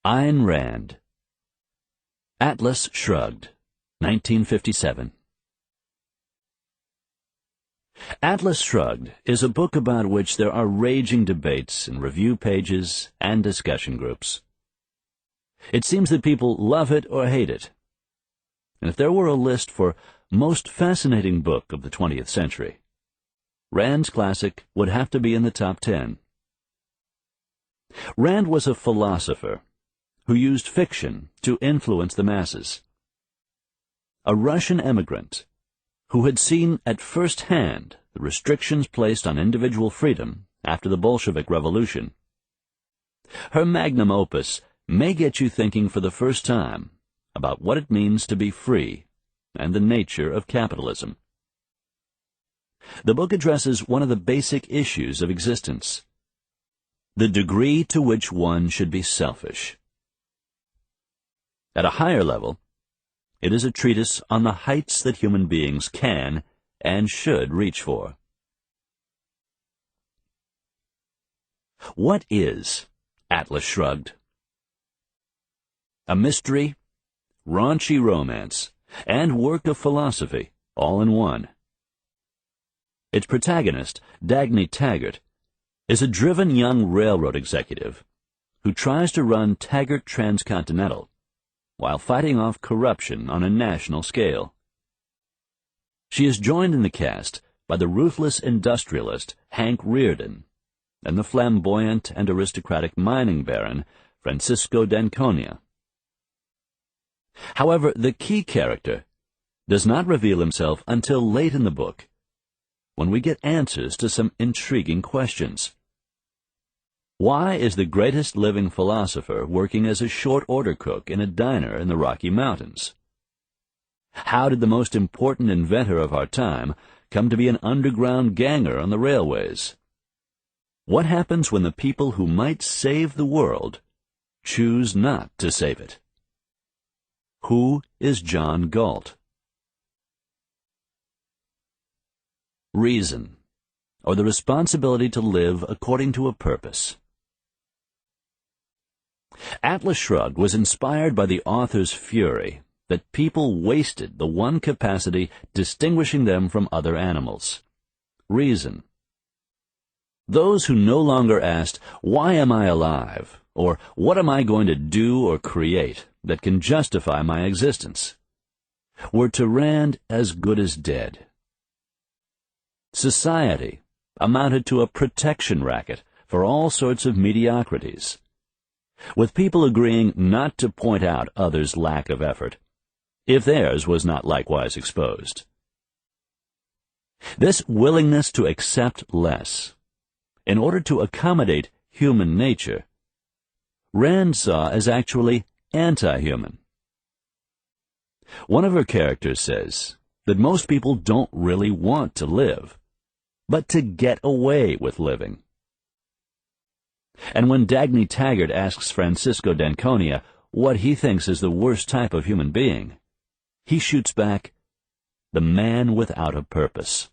Ayn Rand. Atlas Shrugged, 1957. Atlas Shrugged is a book about which there are raging debates in review pages and discussion groups. It seems that people love it or hate it. And if there were a list for most fascinating book of the 20th century, Rand's classic would have to be in the top 10. Rand was a philosopher who used fiction to influence the masses. A Russian emigrant who had seen at first hand the restrictions placed on individual freedom after the Bolshevik Revolution. Her magnum opus may get you thinking for the first time about what it means to be free and the nature of capitalism. The book addresses one of the basic issues of existence: the degree to which one should be selfish. At a higher level, it is a treatise on the heights that human beings can and should reach for. What is Atlas Shrugged? A mystery, raunchy romance, and work of philosophy all in one. Its protagonist, Dagny Taggart, is a driven young railroad executive who tries to run Taggart Transcontinental while fighting off corruption on a national scale. She is joined in the cast by the ruthless industrialist Hank Rearden and the flamboyant and aristocratic mining baron Francisco d'Anconia. However, the key character does not reveal himself until late in the book, when we get answers to some intriguing questions. Why is the greatest living philosopher working as a short-order cook in a diner in the Rocky Mountains? How did the most important inventor of our time come to be an underground ganger on the railways? What happens when the people who might save the world choose not to save it? Who is John Galt? Reason, or the responsibility to live according to a purpose. Atlas Shrugged was inspired by the author's fury that people wasted the one capacity distinguishing them from other animals: reason. Those who no longer asked, "Why am I alive?" or "What am I going to do or create that can justify my existence?" were to Rand as good as dead. Society amounted to a protection racket for all sorts of mediocrities, with people agreeing not to point out others' lack of effort, if theirs was not likewise exposed. This willingness to accept less, in order to accommodate human nature, Rand saw as actually anti-human. One of her characters says that most people don't really want to live, but to get away with living. And when Dagny Taggart asks Francisco d'Anconia what he thinks is the worst type of human being, he shoots back, "The man without a purpose."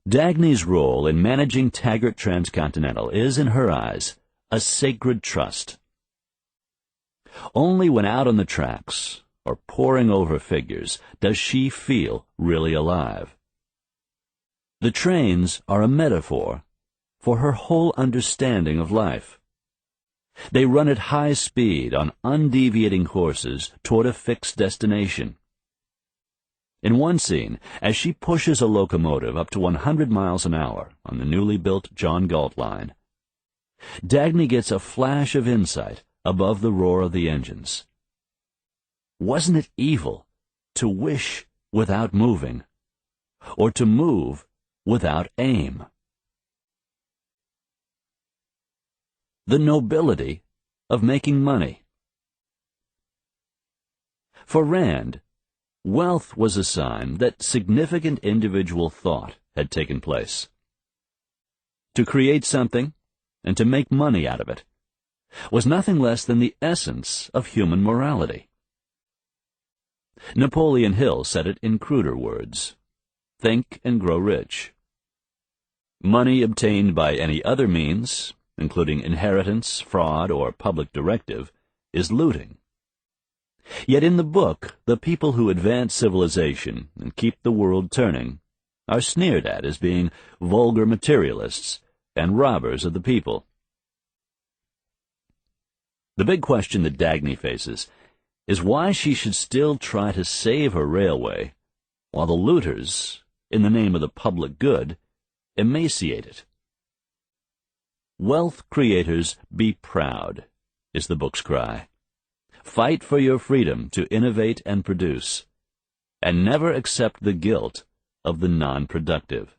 Dagny's role in managing Taggart Transcontinental is, in her eyes, a sacred trust. Only when out on the tracks, or poring over figures, does she feel really alive. The trains are a metaphor for her whole understanding of life. They run at high speed on undeviating courses toward a fixed destination. In one scene, as she pushes a locomotive up to 100 miles an hour on the newly built John Galt line, Dagny gets a flash of insight above the roar of the engines. Wasn't it evil to wish without moving, or to move without aim? The nobility of making money. For Rand, wealth was a sign that significant individual thought had taken place. To create something, and to make money out of it, was nothing less than the essence of human morality. Napoleon Hill said it in cruder words: "Think and grow rich." Money obtained by any other means including inheritance, fraud, or public directive, is looting. Yet in the book, the people who advance civilization and keep the world turning are sneered at as being vulgar materialists and robbers of the people. The big question that Dagny faces is why she should still try to save her railway, while the looters, in the name of the public good, emaciate it. Wealth creators, be proud, is the book's cry. Fight for your freedom to innovate and produce, and never accept the guilt of the non-productive.